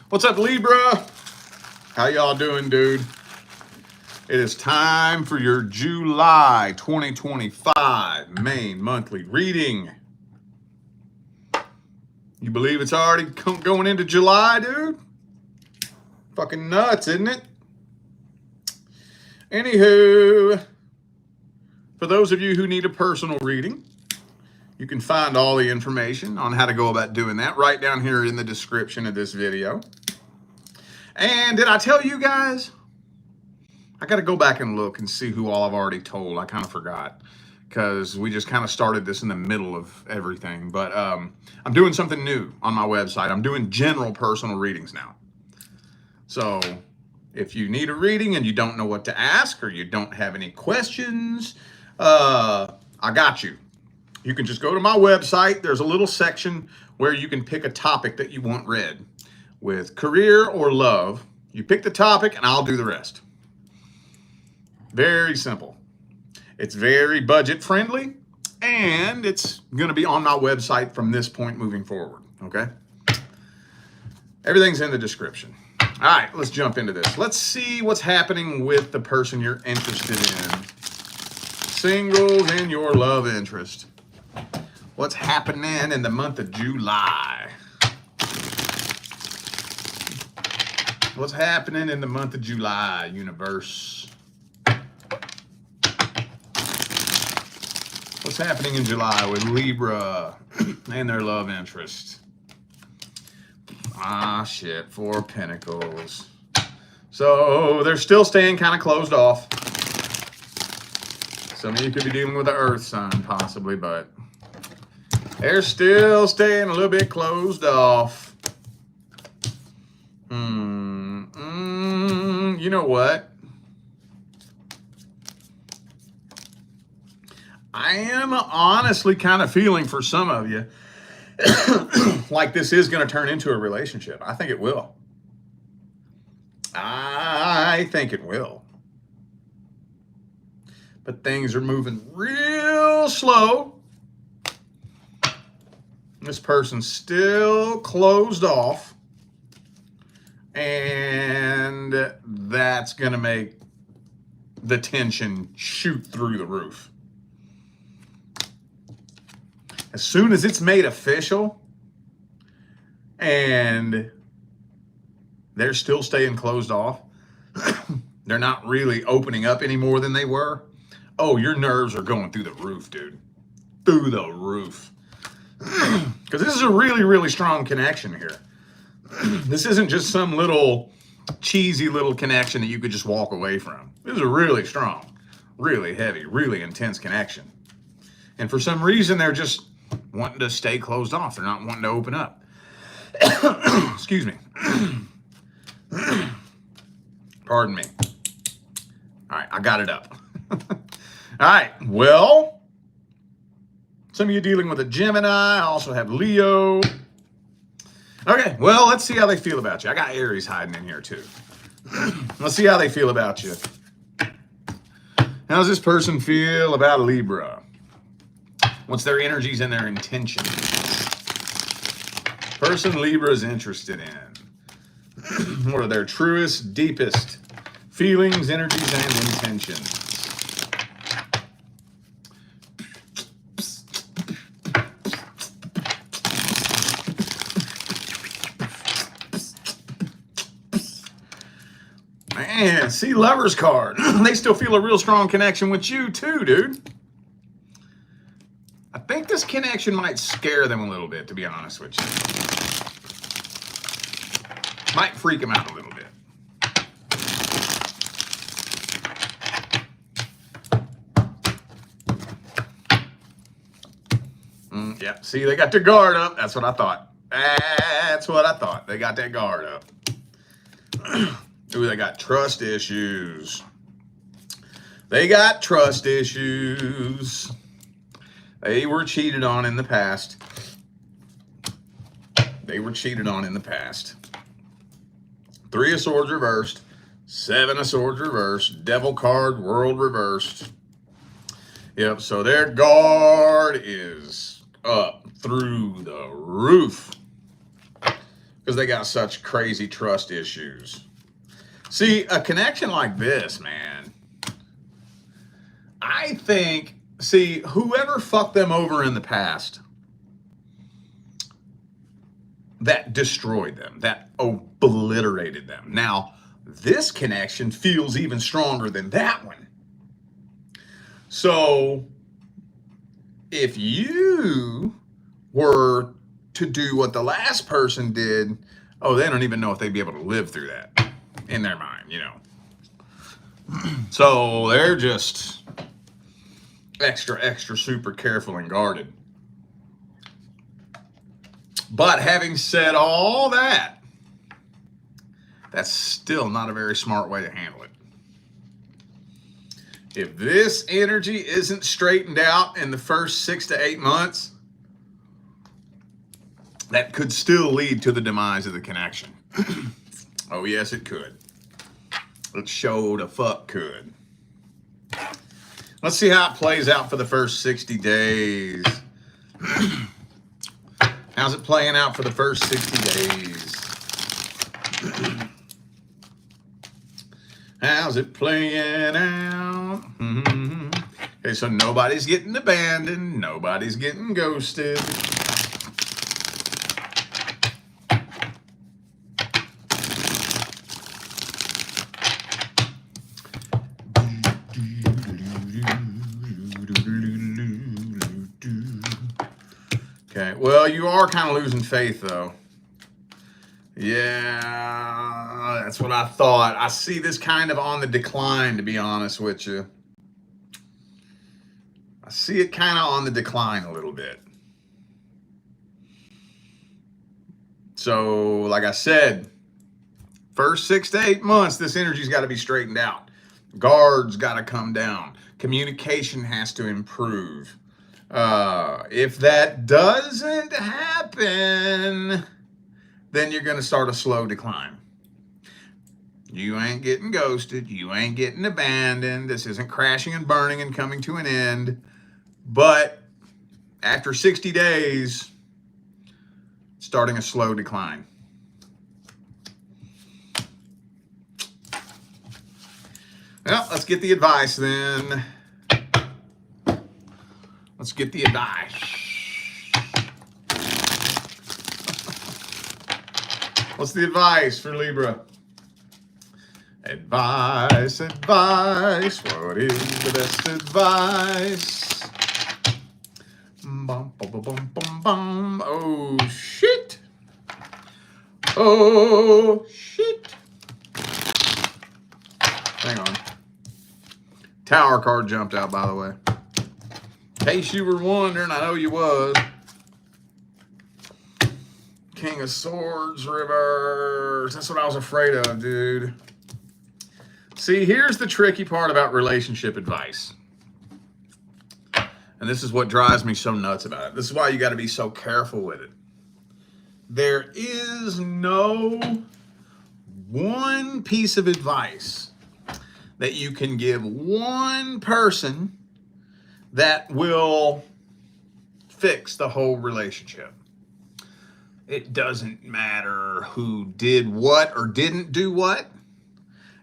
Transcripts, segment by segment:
What's up, Libra? How y'all doing, dude? It is time for your July 2025 main monthly reading. You believe it's already going into July, dude? Fucking nuts, isn't it? Anywho, for those of you who need a personal reading, you can find all the information on how to go about doing that right down here in the description of this video. And did I tell you guys? I got to go back and look and see who all I've already told. I kind of forgot because we just kind of started this in the middle of everything. But I'm doing something new on my website. I'm doing general personal readings now. So if you need a reading and you don't know what to ask or you don't have any questions, I got you. You can just go to my website. There's a little section where you can pick a topic that you want read. With career or love, you pick the topic and I'll do the rest. Very simple. It's very budget friendly and it's going to be on my website from this point moving forward. Okay. Everything's in the description. All right, let's jump into this. Let's see what's happening with the person you're interested in. Singles and your love interest. What's happening in the month of July? What's happening in the month of July, universe? What's happening in July with Libra and their love interest? Ah, shit, 4 of Pentacles. So they're still staying kind of closed off. Some of you could be dealing with the Earth sign possibly, but they're still staying a little bit closed off. You know what? I am honestly kind of feeling for some of you like this is going to turn into a relationship. I think it will. I think it will. But things are moving real slow. This person's still closed off. And that's going to make the tension shoot through the roof. As soon as it's made official and they're still staying closed off, they're not really opening up any more than they were. Oh, your nerves are going through the roof, dude. Through the roof. Because this is a really, really strong connection here. This isn't just some little cheesy little connection that you could just walk away from. This is a really strong, really heavy, really intense connection. And for some reason, they're just wanting to stay closed off. They're not wanting to open up. Excuse me. Pardon me. All right, I got it up. All right, well, some of you dealing with a Gemini. I also have Leo. Okay, well, let's see how they feel about you. I got Aries hiding in here, too. Let's see how they feel about you. How does this person feel about Libra? What's their energies and their intentions? Person Libra is interested in. What are their truest, deepest feelings, energies, and intentions? Man, see, Lover's card. They still feel a real strong connection with you too, dude. I think this connection might scare them a little bit, to be honest with you. Might freak them out a little bit. Yeah, see, they got their guard up. That's what I thought. That's what I thought. They got that guard up. Ooh, they got trust issues. They got trust issues. They were cheated on in the past. They were cheated on in the past. 3 of Swords reversed. 7 of Swords reversed. Devil card, World reversed. Yep, so their guard is up through the roof. because they got such crazy trust issues. See, a connection like this, man, I think, see, whoever fucked them over in the past, that destroyed them, that obliterated them. Now, this connection feels even stronger than that one. So, if you were to do what the last person did, oh, they don't even know if they'd be able to live through that in their mind, you know. So they're just extra super careful and guarded. But having said all that, that's still not a very smart way to handle it. If this energy isn't straightened out in the first 6 to 8 months, that could still lead to the demise of the connection. Oh, yes, it could. It sure the fuck could. Let's see how it plays out for the first 60 days. How's it playing out for the first 60 days? How's it playing out? Okay, so nobody's getting abandoned. Nobody's getting ghosted. Okay, well, you are kind of losing faith, though. Yeah, that's what I thought. I see this kind of on the decline, to be honest with you. I see it kind of on the decline a little bit. So, like I said, first 6 to 8 months, this energy's got to be straightened out. Guards got to come down. Communication has to improve. If that doesn't happen, then you're going to start a slow decline. You ain't getting ghosted. You ain't getting abandoned. This isn't crashing and burning and coming to an end. But after 60 days, starting a slow decline. Well, let's get the advice then. Let's get the advice. What's the advice for Libra? Advice, advice. What is the best advice? Bum, bum, bum, bum, bum, bum. Oh, shit. Oh, shit. Hang on. Tower card jumped out, by the way. In case you were wondering, I know you was. King of Swords reverse. That's what I was afraid of, dude. See, here's the tricky part about relationship advice. And this is what drives me so nuts about it. This is why you got to be so careful with it. There is no one piece of advice that you can give one person that will fix the whole relationship. It doesn't matter who did what or didn't do what.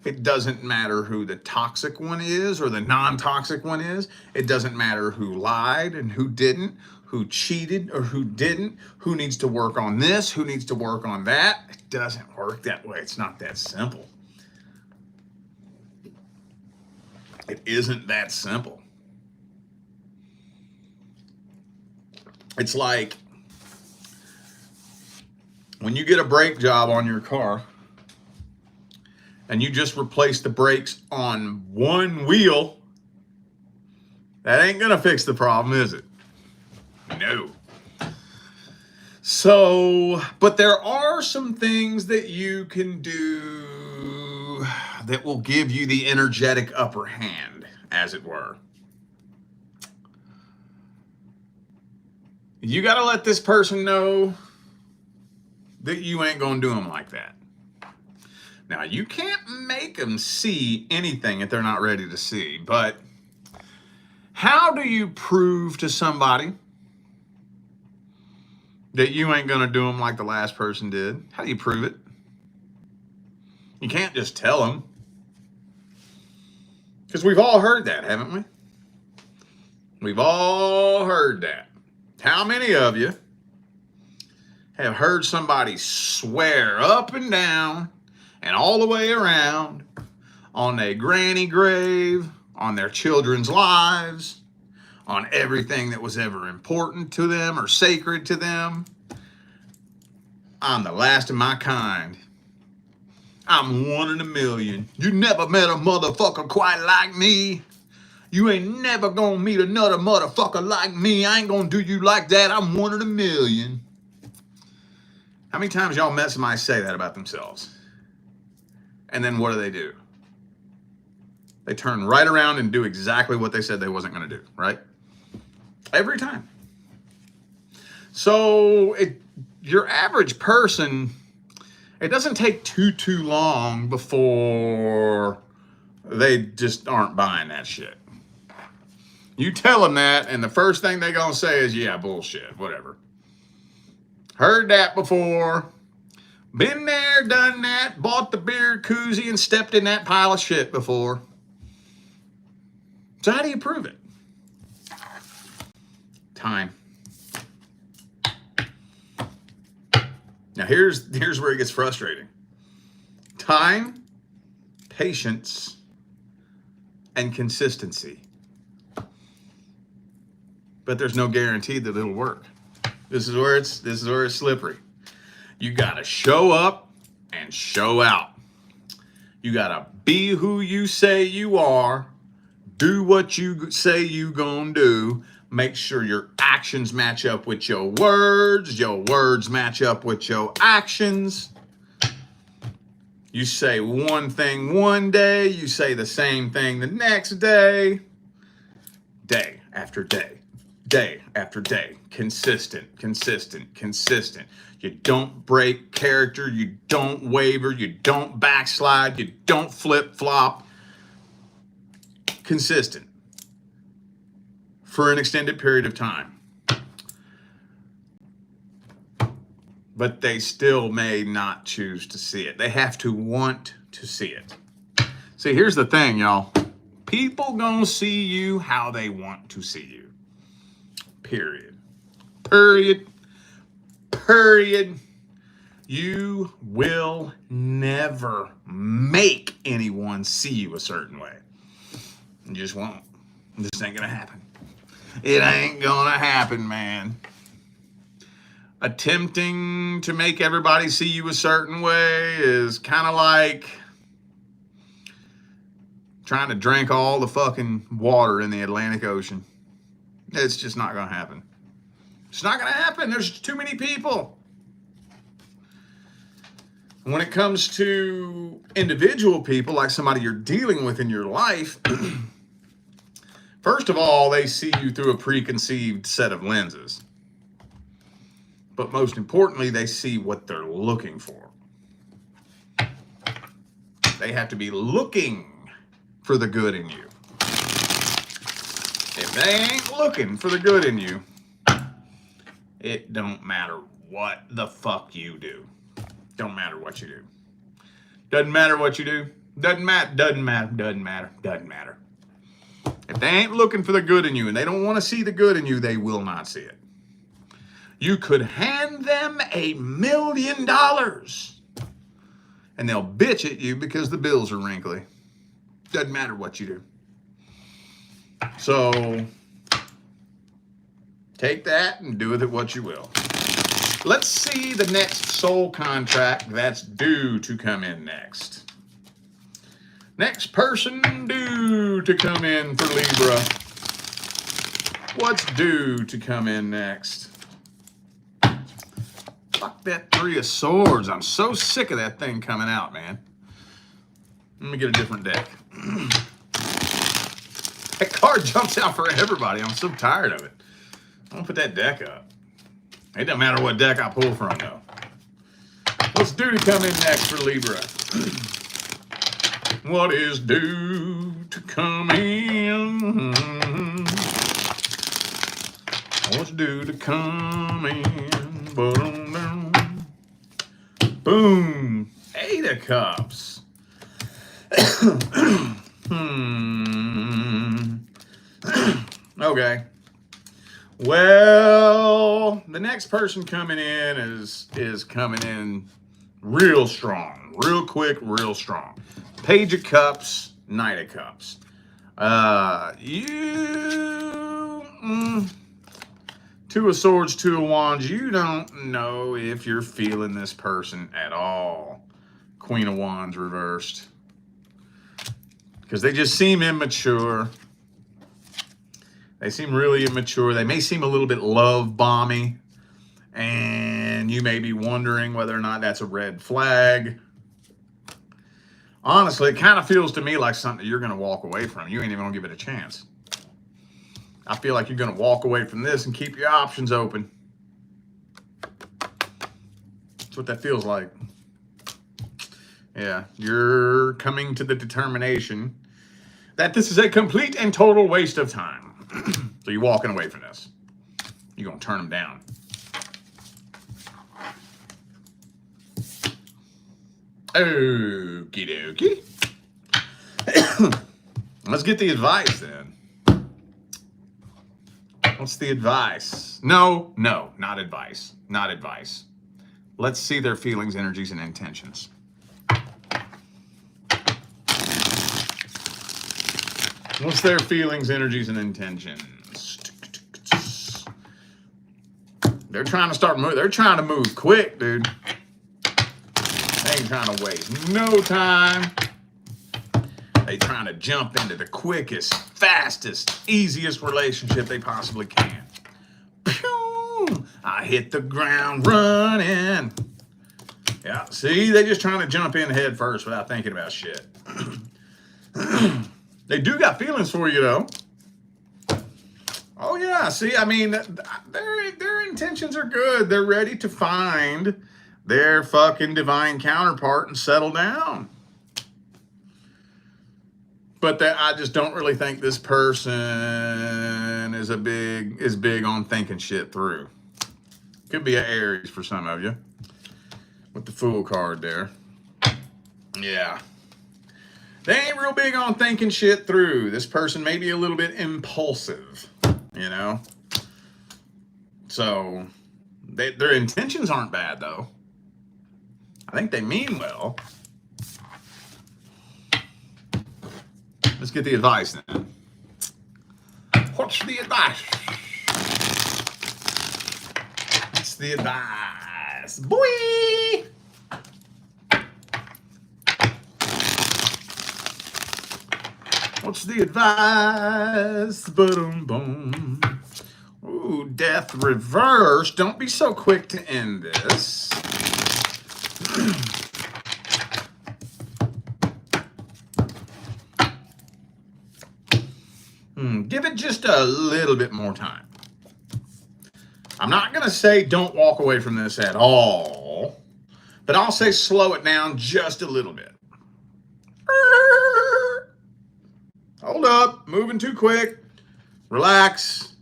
It doesn't matter who the toxic one is or the non-toxic one is. It doesn't matter who lied and who didn't, who cheated or who didn't, who needs to work on this, who needs to work on that. It doesn't work that way. It's not that simple. It isn't that simple. It's like when you get a brake job on your car and you just replace the brakes on one wheel, that ain't gonna fix the problem, is it? No. So, but there are some things that you can do that will give you the energetic upper hand, as it were. You got to let this person know that you ain't going to do them like that. Now, you can't make them see anything that they're not ready to see, but how do you prove to somebody that you ain't going to do them like the last person did? How do you prove it? You can't just tell them. Because we've all heard that, haven't we? We've all heard that. How many of you have heard somebody swear up and down and all the way around on their granny grave, on their children's lives, on everything that was ever important to them or sacred to them? I'm the last of my kind. I'm one in a million. You never met a motherfucker quite like me. You ain't never gonna meet another motherfucker like me. I ain't gonna do you like that. I'm one in a million. How many times y'all met somebody say that about themselves? And then what do? They turn right around and do exactly what they said they wasn't gonna do, right? Every time. So your average person, it doesn't take too long before they just aren't buying that shit. You tell them that, and the first thing they're going to say is, yeah, bullshit, whatever. Heard that before. Been there, done that, bought the beer koozie and stepped in that pile of shit before. So how do you prove it? Time. Now here's where it gets frustrating. Time, patience, and consistency. But there's no guarantee that it'll work. This is where it's slippery. You gotta show up and show out. You gotta be who you say you are, do what you say you gonna do, make sure your actions match up with your words match up with your actions. You say one thing one day, you say the same thing the next day. Day after day, day after day. Consistent. You don't break character, you don't waver, you don't backslide, you don't flip-flop. Consistent for an extended period of time. But they still may not choose to see it. They have to want to see it. See, here's the thing, y'all. People gonna see you how they want to see you. Period. You will never make anyone see you a certain way. You just won't. This ain't gonna happen. It ain't gonna happen, man. Attempting to make everybody see you a certain way is kind of like trying to drink all the fucking water in the Atlantic Ocean. It's just not gonna happen. It's not gonna happen. There's too many people. When it comes to individual people, like somebody you're dealing with in your life, first of all, they see you through a preconceived set of lenses. But most importantly, they see what they're looking for. They have to be looking for the good in you. If they ain't looking for the good in you, it don't matter what the fuck you do. Don't matter what you do. Doesn't matter what you do. Doesn't matter. If they ain't looking for the good in you and they don't want to see the good in you, they will not see it. You could hand them $1 million and they'll bitch at you because the bills are wrinkly. Doesn't matter what you do. So take that and do with it what you will. Let's see the next soul contract that's due to come in next. Next person due to come in for Libra. What's due to come in next? Fuck that 3 of Swords. I'm so sick of that thing coming out, man. Let me get a different deck. That card jumps out for everybody. I'm so tired of it. I'm gonna put that deck up. It doesn't matter what deck I pull from, though. What's due to come in next for Libra? What is due to come in? What's due to come in? Boom. 8 of Cups. Okay. Well, the next person coming in is coming in real strong, real quick, real strong. Page of Cups, Knight of Cups. Two of Swords, Two of Wands. You don't know if you're feeling this person at all. Queen of Wands reversed. Because they just seem immature. They seem really immature. They may seem a little bit love-bomby. And you may be wondering whether or not that's a red flag. Honestly, it kind of feels to me like something that you're going to walk away from. You ain't even going to give it a chance. I feel like you're going to walk away from this and keep your options open. That's what that feels like. Yeah, you're coming to the determination that this is a complete and total waste of time. So you're walking away from this. You're going to turn them down. Okie dokie. Let's get the advice then. What's the advice? No, not advice. Not advice. Let's see their feelings, energies, and intentions. What's their feelings, energies, and intentions? They're trying to start moving. They're trying to move quick, dude. They ain't trying to waste no time. They trying to jump into the quickest, fastest, easiest relationship they possibly can. Pew! I hit the ground running. Yeah, see, they just trying to jump in head first without thinking about shit. They do got feelings for you, though. Oh, yeah. See, I mean, their intentions are good. They're ready to find their fucking divine counterpart and settle down. But I just don't really think this person is big on thinking shit through. Could be an Aries for some of you. With the Fool card there. Yeah. They ain't real big on thinking shit through. This person may be a little bit impulsive, you know? So, their intentions aren't bad, though. I think they mean well. Let's get the advice then. What's the advice? What's the advice? Boy! What's the advice? Boom. Ooh, Death reverse. Don't be so quick to end this. Give it just a little bit more time. I'm not going to say don't walk away from this at all, but I'll say slow it down just a little bit. Hold up, moving too quick. Relax.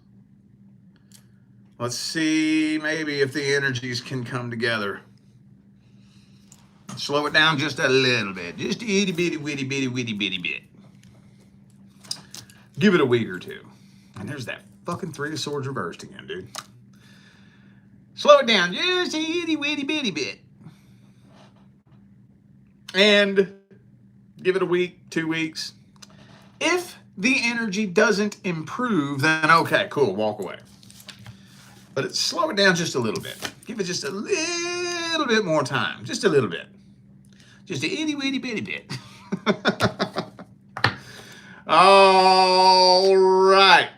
Let's see maybe if the energies can come together. Slow it down just a little bit. Just a itty bitty witty bit. Give it a week or two. And there's that fucking Three of Swords reversed again, dude. Slow it down just a itty bitty bit. And give it a week, 2 weeks. If the energy doesn't improve, then okay, cool, walk away. But slow it down just a little bit. Give it just a little bit more time. Just a little bit. Just a itty bitty bit. All right.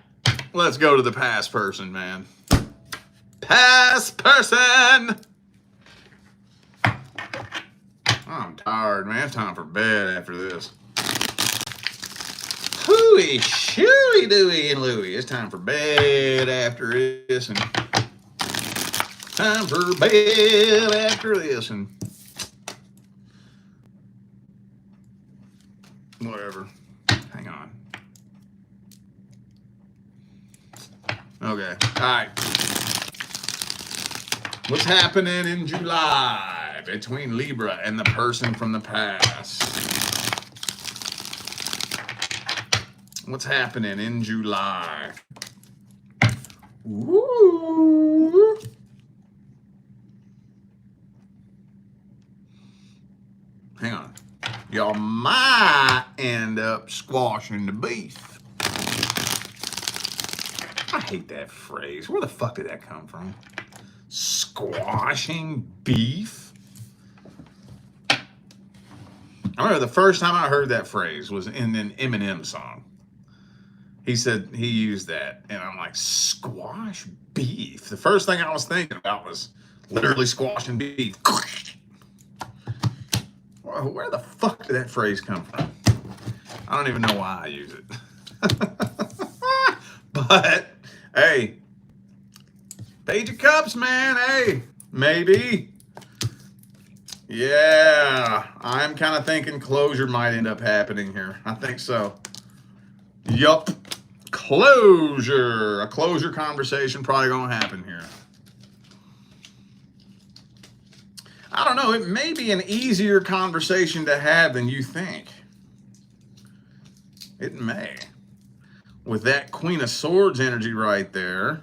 Let's go to the past person, man. Past person. I'm tired, man. It's time for bed after this. Hooey, shooey, dooey, and Louie. It's time for bed after this, and time for bed after this, and whatever. Hang on. Okay. All right. What's happening in July between Libra and the person from the past? What's happening in July? Ooh. Hang on. Y'all might end up squashing the beef. I hate that phrase. Where the fuck did that come from? Squashing beef? I remember the first time I heard that phrase was in an Eminem song. He said he used that, and I'm like, squash beef? The first thing I was thinking about was literally squashing beef. Where the fuck did that phrase come from? I don't even know why I use it. But, hey, Page of Cups, man, hey, maybe. Yeah, I'm kind of thinking closure might end up happening here. I think so. Yup. Closure. A closure conversation probably gonna happen here. I don't know. It may be an easier conversation to have than you think. It may. With that Queen of Swords energy right there,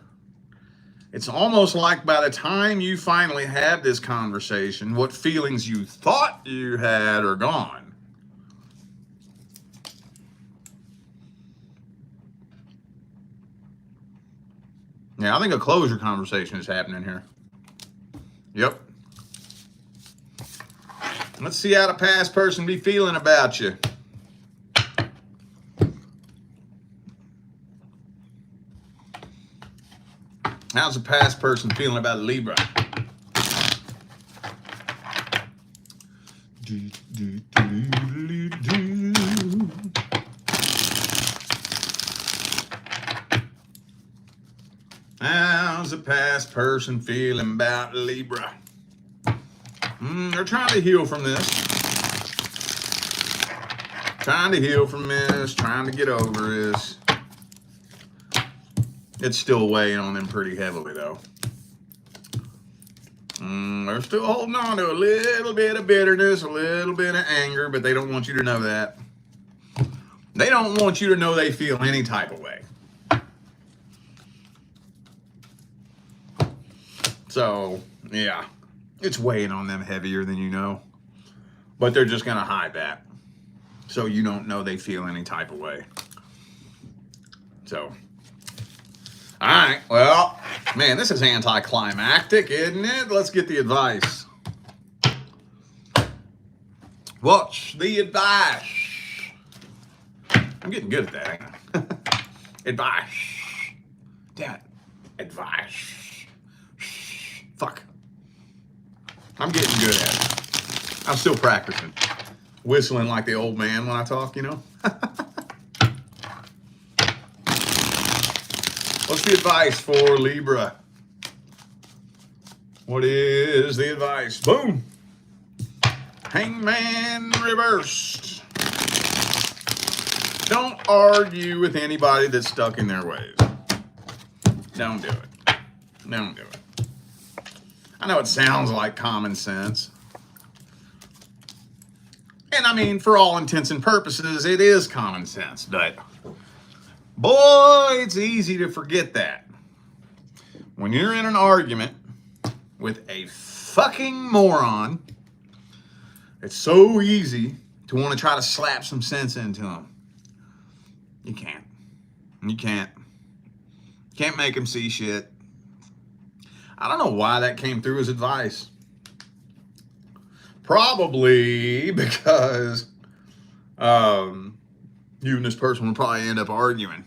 it's almost like by the time you finally have this conversation, what feelings you thought you had are gone. Yeah, I think a closure conversation is happening here. Yep. Let's see how the past person be feeling about you. How's the past person feeling about Libra? How's the past person feeling about Libra? They're trying to heal from this. Trying to heal from this. Trying to get over this. It's still weighing on them pretty heavily, though. They're still holding on to a little bit of bitterness, a little bit of anger, but they don't want you to know that. They don't want you to know they feel any type of way. So, yeah, it's weighing on them heavier than you know. But they're just going to hide that. So you don't know they feel any type of way. So, all right, well, man, this is anticlimactic, isn't it? Let's get the advice. What's the advice? I'm getting good at that. Advice. Damn it. Advice. Fuck. I'm getting good at it. I'm still practicing. Whistling like the old man when I talk, you know? What's the advice for Libra? What is the advice? Boom. Hangman reversed. Don't argue with anybody that's stuck in their ways. Don't do it. Don't do it. I know it sounds like common sense. And I mean, for all intents and purposes, it is common sense. But, boy, it's easy to forget that. When you're in an argument with a fucking moron, it's so easy to want to try to slap some sense into him. You can't. You can't. You can't make him see shit. I don't know why that came through as advice. Probably because you and this person will probably end up arguing.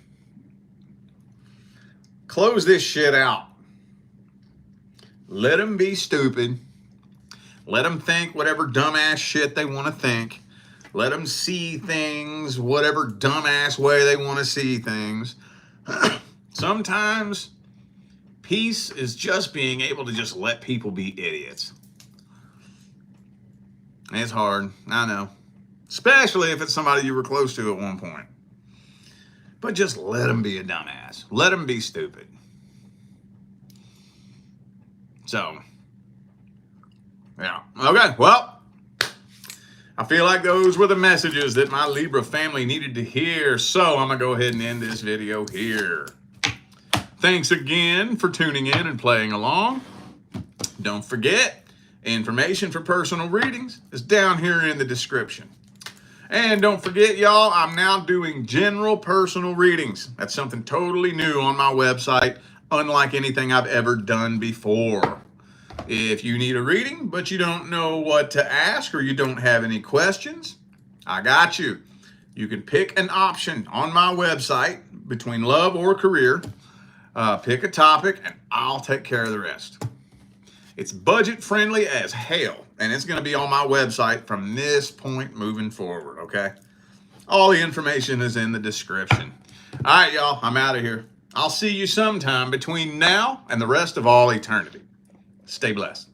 Close this shit out. Let them be stupid. Let them think whatever dumbass shit they want to think. Let them see things whatever dumbass way they want to see things. Sometimes peace is just being able to just let people be idiots. It's hard, I know. Especially if it's somebody you were close to at one point. But just let them be a dumbass. Let them be stupid. So, Yeah. Okay. Well, I feel like those were the messages that my Libra family needed to hear. So I'm going to go ahead and end this video here. Thanks again for tuning in and playing along. Don't forget, information for personal readings is down here in the description. And don't forget, y'all, I'm now doing general personal readings. That's something totally new on my website, unlike anything I've ever done before. If you need a reading, but you don't know what to ask or you don't have any questions, I got you. You can pick an option on my website between love or career. Pick a topic and I'll take care of the rest. It's budget friendly as hell, and it's going to be on my website from this point moving forward, okay? All the information is in the description. All right, y'all, I'm out of here. I'll see you sometime between now and the rest of all eternity. Stay blessed.